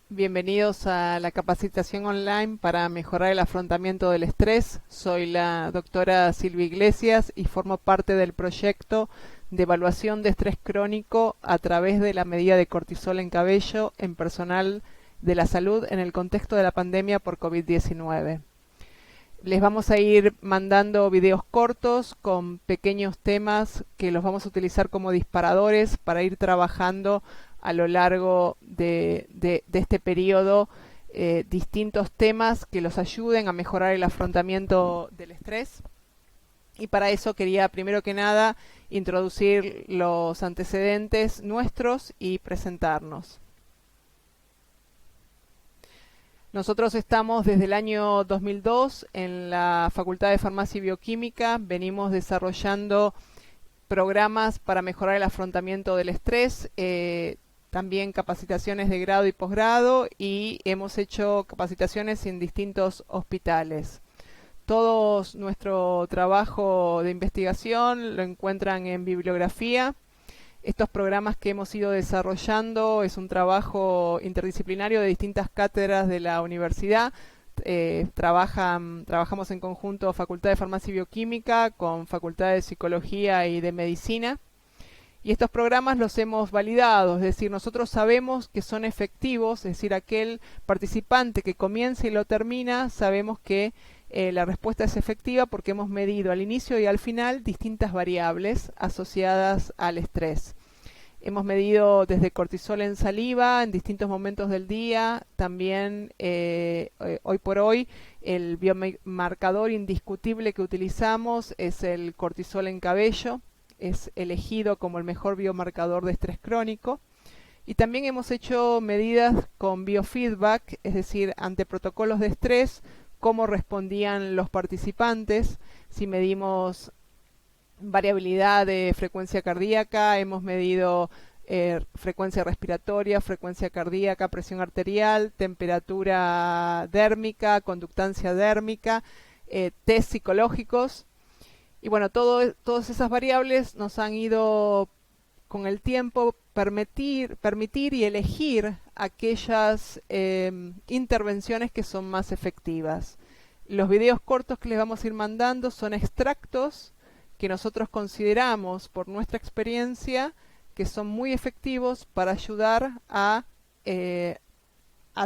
Bienvenidos a la capacitación online para mejorar el afrontamiento del estrés. Soy la doctora Silvia Iglesias y formo parte del proyecto de evaluación de estrés crónico a través de la medida de cortisol en cabello en personal de la salud en el contexto de la pandemia por COVID-19. Les vamos a ir mandando videos cortos con pequeños temas que los vamos a utilizar como disparadores para ir trabajando a lo largo de este periodo distintos temas que los ayuden a mejorar el afrontamiento del estrés. Y para eso quería primero que nada introducir los antecedentes nuestros y presentarnos. Nosotros estamos desde el año 2002 en la Facultad de Farmacia y Bioquímica. Venimos desarrollando programas para mejorar el afrontamiento del estrés, también capacitaciones de grado y posgrado, y hemos hecho capacitaciones en distintos hospitales. Todo nuestro trabajo de investigación lo encuentran en bibliografía. Estos programas que hemos ido desarrollando es un trabajo interdisciplinario de distintas cátedras de la universidad. Trabajamos en conjunto Facultad de Farmacia y Bioquímica con Facultad de Psicología y de Medicina. Y estos programas los hemos validado, es decir, nosotros sabemos que son efectivos, es decir, aquel participante que comienza y lo termina, sabemos que la respuesta es efectiva porque hemos medido al inicio y al final distintas variables asociadas al estrés. Hemos medido desde cortisol en saliva en distintos momentos del día, también hoy por hoy el biomarcador indiscutible que utilizamos es el cortisol en cabello, es elegido como el mejor biomarcador de estrés crónico. Y también hemos hecho medidas con biofeedback, es decir, ante protocolos de estrés, cómo respondían los participantes. Si medimos variabilidad de frecuencia cardíaca, hemos medido frecuencia respiratoria, frecuencia cardíaca, presión arterial, temperatura dérmica, conductancia dérmica, test psicológicos. Y bueno, todas esas variables nos han ido con el tiempo permitir y elegir aquellas intervenciones que son más efectivas. Los videos cortos que les vamos a ir mandando son extractos que nosotros consideramos por nuestra experiencia que son muy efectivos para ayudar a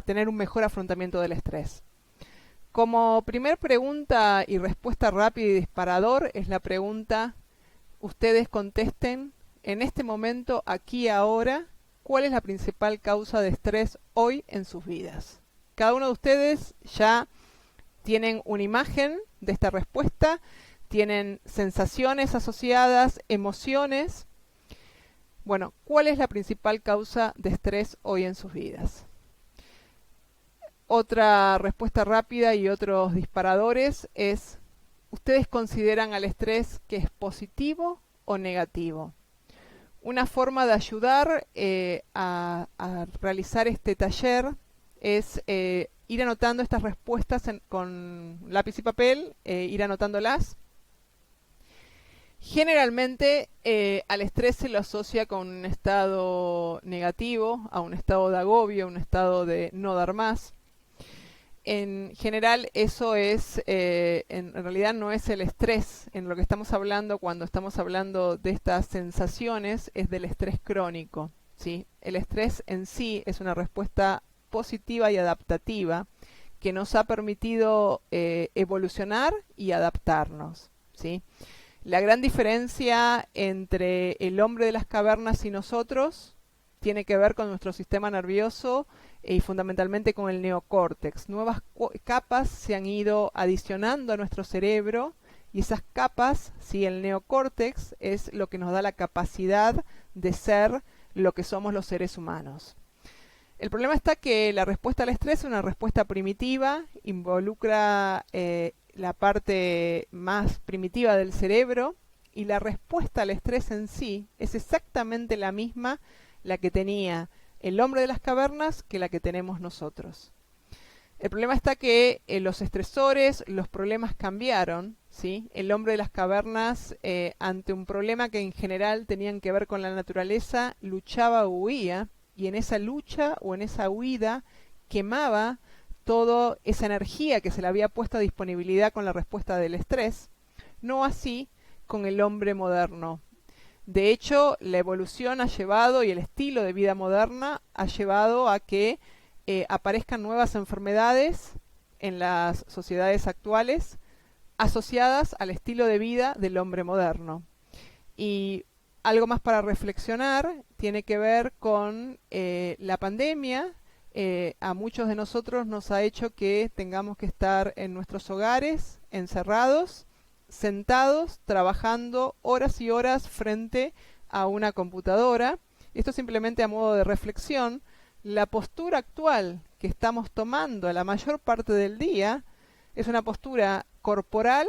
tener un mejor afrontamiento del estrés. Como primer pregunta y respuesta rápida y disparador es la pregunta, ustedes contesten en este momento, aquí y ahora, ¿cuál es la principal causa de estrés hoy en sus vidas? Cada uno de ustedes ya tienen una imagen de esta respuesta, tienen sensaciones asociadas, emociones. Bueno, ¿cuál es la principal causa de estrés hoy en sus vidas? Otra respuesta rápida y otros disparadores es, ¿ustedes consideran al estrés que es positivo o negativo? Una forma de ayudar a realizar este taller es ir anotando estas respuestas con lápiz y papel, ir anotándolas. Generalmente al estrés se lo asocia con un estado negativo, a un estado de agobio, a un estado de no dar más. En general eso es, en realidad no es el estrés, en lo que estamos hablando cuando estamos hablando de estas sensaciones es del estrés crónico, ¿sí? El estrés en sí es una respuesta positiva y adaptativa que nos ha permitido evolucionar y adaptarnos, ¿sí? La gran diferencia entre el hombre de las cavernas y nosotros tiene que ver con nuestro sistema nervioso y fundamentalmente con el neocórtex. Nuevas capas se han ido adicionando a nuestro cerebro y esas capas, sí, el neocórtex es lo que nos da la capacidad de ser lo que somos los seres humanos. El problema está que la respuesta al estrés es una respuesta primitiva, involucra la parte más primitiva del cerebro y la respuesta al estrés en sí es exactamente la misma la que tenía el hombre de las cavernas que la que tenemos nosotros. El problema está que los estresores, los problemas cambiaron, ¿sí? El hombre de las cavernas, ante un problema que en general tenían que ver con la naturaleza, luchaba o huía, y en esa lucha o en esa huida quemaba toda esa energía que se le había puesto a disponibilidad con la respuesta del estrés. No así con el hombre moderno. De hecho, la evolución ha llevado y el estilo de vida moderna ha llevado a que aparezcan nuevas enfermedades en las sociedades actuales asociadas al estilo de vida del hombre moderno. Y algo más para reflexionar tiene que ver con la pandemia. A muchos de nosotros nos ha hecho que tengamos que estar en nuestros hogares, encerrados, sentados, trabajando horas y horas frente a una computadora. Esto simplemente a modo de reflexión. La postura actual que estamos tomando la mayor parte del día es una postura corporal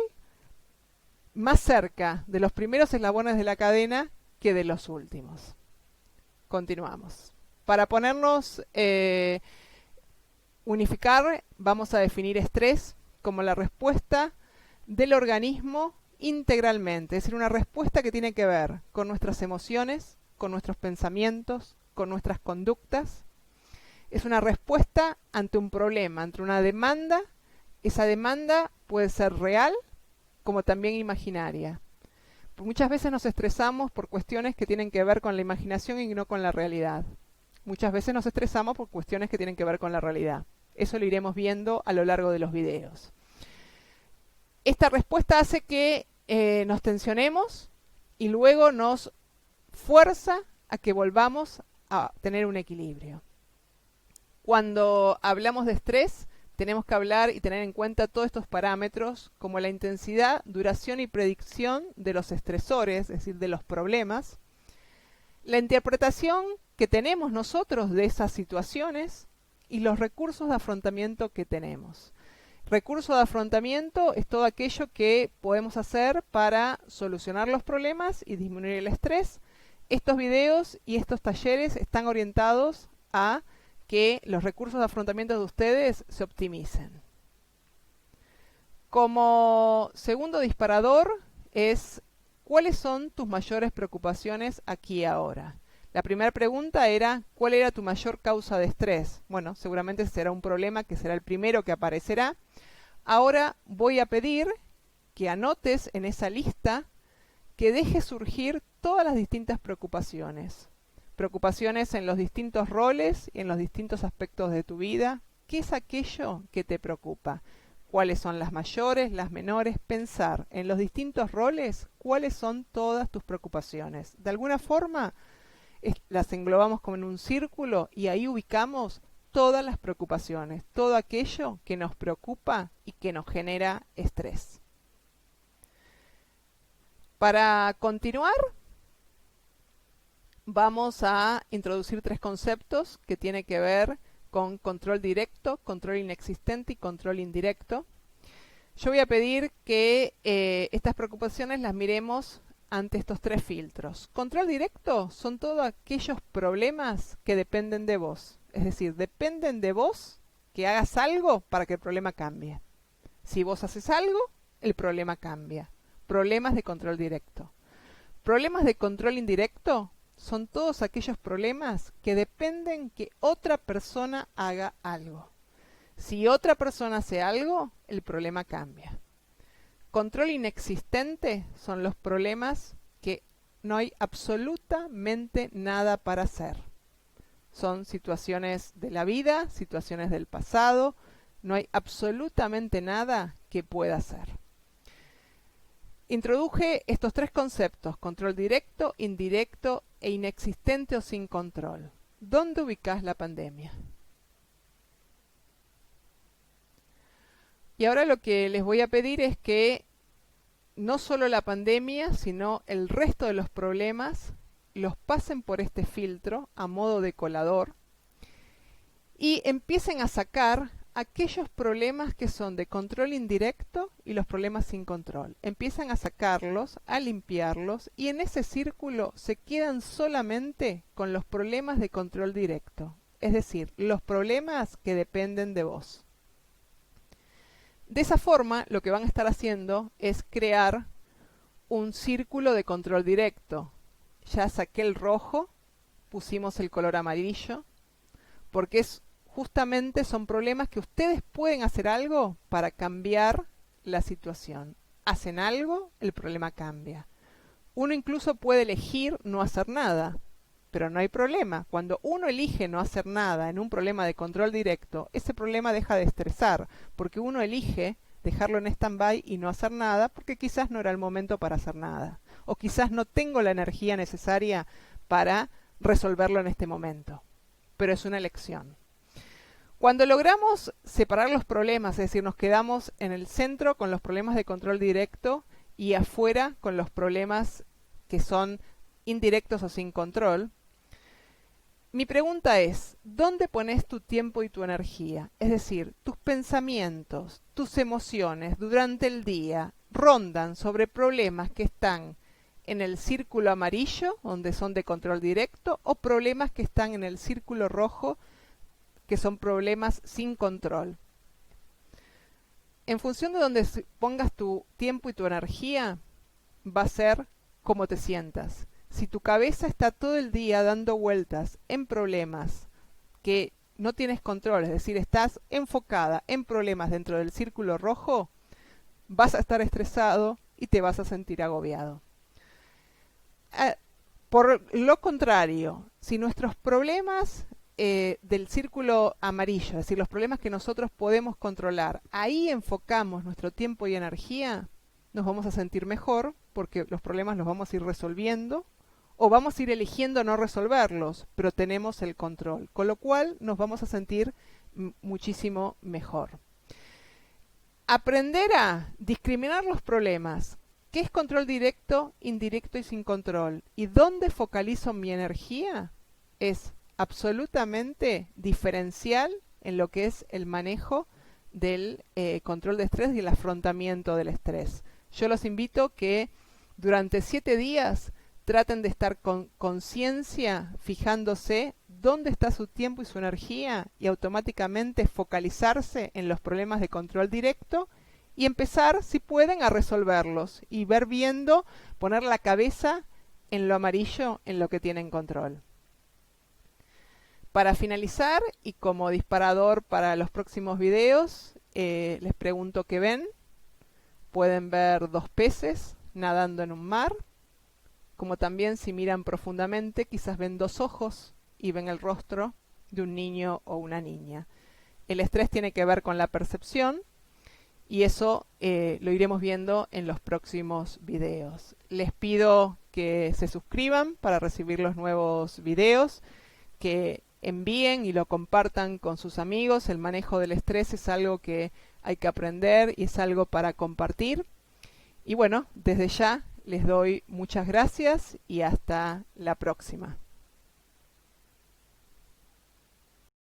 más cerca de los primeros eslabones de la cadena que de los últimos. Continuamos. Para ponernos unificar, vamos a definir estrés como la respuesta del organismo integralmente, es decir, una respuesta que tiene que ver con nuestras emociones, con nuestros pensamientos, con nuestras conductas. Es una respuesta ante un problema, ante una demanda. Esa demanda puede ser real como también imaginaria. Muchas veces nos estresamos por cuestiones que tienen que ver con la imaginación y no con la realidad. Muchas veces nos estresamos por cuestiones que tienen que ver con la realidad. Eso lo iremos viendo a lo largo de los videos. Esta respuesta hace que nos tensionemos y luego nos fuerza a que volvamos a tener un equilibrio. Cuando hablamos de estrés, tenemos que hablar y tener en cuenta todos estos parámetros como la intensidad, duración y predicción de los estresores, es decir, de los problemas, la interpretación que tenemos nosotros de esas situaciones y los recursos de afrontamiento que tenemos. Recurso de afrontamiento es todo aquello que podemos hacer para solucionar los problemas y disminuir el estrés. Estos videos y estos talleres están orientados a que los recursos de afrontamiento de ustedes se optimicen. Como segundo disparador es ¿cuáles son tus mayores preocupaciones aquí y ahora? La primera pregunta era ¿cuál era tu mayor causa de estrés? Bueno, seguramente será un problema que será el primero que aparecerá. Ahora voy a pedir que anotes en esa lista que dejes surgir todas las distintas preocupaciones. Preocupaciones en los distintos roles y en los distintos aspectos de tu vida. ¿Qué es aquello que te preocupa? ¿Cuáles son las mayores, las menores? Pensar en los distintos roles, cuáles son todas tus preocupaciones. De alguna forma las englobamos como en un círculo y ahí ubicamos todas las preocupaciones, todo aquello que nos preocupa y que nos genera estrés. Para continuar, vamos a introducir 3 conceptos que tienen que ver con control directo, control inexistente y control indirecto. Yo voy a pedir que estas preocupaciones las miremos ante estos 3 filtros. Control directo son todos aquellos problemas que dependen de vos. Es decir, dependen de vos que hagas algo para que el problema cambie. Si vos haces algo, el problema cambia. Problemas de control directo. Problemas de control indirecto son todos aquellos problemas que dependen que otra persona haga algo. Si otra persona hace algo, el problema cambia. Control inexistente son los problemas que no hay absolutamente nada para hacer. Son situaciones de la vida, situaciones del pasado, no hay absolutamente nada que pueda hacer. Introduje estos 3 conceptos, control directo, indirecto e inexistente o sin control. ¿Dónde ubicás la pandemia? Y ahora lo que les voy a pedir es que no solo la pandemia, sino el resto de los problemas los pasen por este filtro a modo de colador y empiecen a sacar aquellos problemas que son de control indirecto y los problemas sin control. Empiezan a sacarlos, a limpiarlos y en ese círculo se quedan solamente con los problemas de control directo, es decir, los problemas que dependen de vos. De esa forma, lo que van a estar haciendo es crear un círculo de control directo. Ya saqué el rojo, pusimos el color amarillo, porque es justamente son problemas que ustedes pueden hacer algo para cambiar la situación. Hacen algo, el problema cambia. Uno incluso puede elegir no hacer nada, pero no hay problema. Cuando uno elige no hacer nada en un problema de control directo, ese problema deja de estresar, porque uno elige dejarlo en stand-by y no hacer nada, porque quizás no era el momento para hacer nada, o quizás no tengo la energía necesaria para resolverlo en este momento, pero es una elección. Cuando logramos separar los problemas, es decir, nos quedamos en el centro con los problemas de control directo y afuera con los problemas que son indirectos o sin control, mi pregunta es, ¿dónde pones tu tiempo y tu energía? Es decir, tus pensamientos, tus emociones durante el día rondan sobre problemas que están en el círculo amarillo, donde son de control directo, o problemas que están en el círculo rojo, que son problemas sin control. En función de donde pongas tu tiempo y tu energía, va a ser cómo te sientas. Si tu cabeza está todo el día dando vueltas en problemas que no tienes control, es decir, estás enfocada en problemas dentro del círculo rojo, vas a estar estresado y te vas a sentir agobiado. Por lo contrario, si nuestros problemas del círculo amarillo, es decir, los problemas que nosotros podemos controlar, ahí enfocamos nuestro tiempo y energía, nos vamos a sentir mejor porque los problemas los vamos a ir resolviendo o vamos a ir eligiendo no resolverlos, pero tenemos el control, con lo cual nos vamos a sentir muchísimo mejor. Aprender a discriminar los problemas. ¿Qué es control directo, indirecto y sin control? ¿Y dónde focalizo mi energía? Es absolutamente diferencial en lo que es el manejo del control de estrés y el afrontamiento del estrés. Yo los invito que durante 7 días traten de estar con conciencia, fijándose dónde está su tiempo y su energía y automáticamente focalizarse en los problemas de control directo y empezar, si pueden, a resolverlos y poner la cabeza en lo amarillo, en lo que tienen control. Para finalizar y como disparador para los próximos videos, les pregunto qué ven. Pueden ver 2 peces nadando en un mar, como también si miran profundamente quizás ven 2 ojos y ven el rostro de un niño o una niña. El estrés tiene que ver con la percepción y eso lo iremos viendo en los próximos videos. Les pido que se suscriban para recibir los nuevos videos, que envíen y lo compartan con sus amigos. El manejo del estrés es algo que hay que aprender y es algo para compartir. Y bueno, desde ya les doy muchas gracias y hasta la próxima.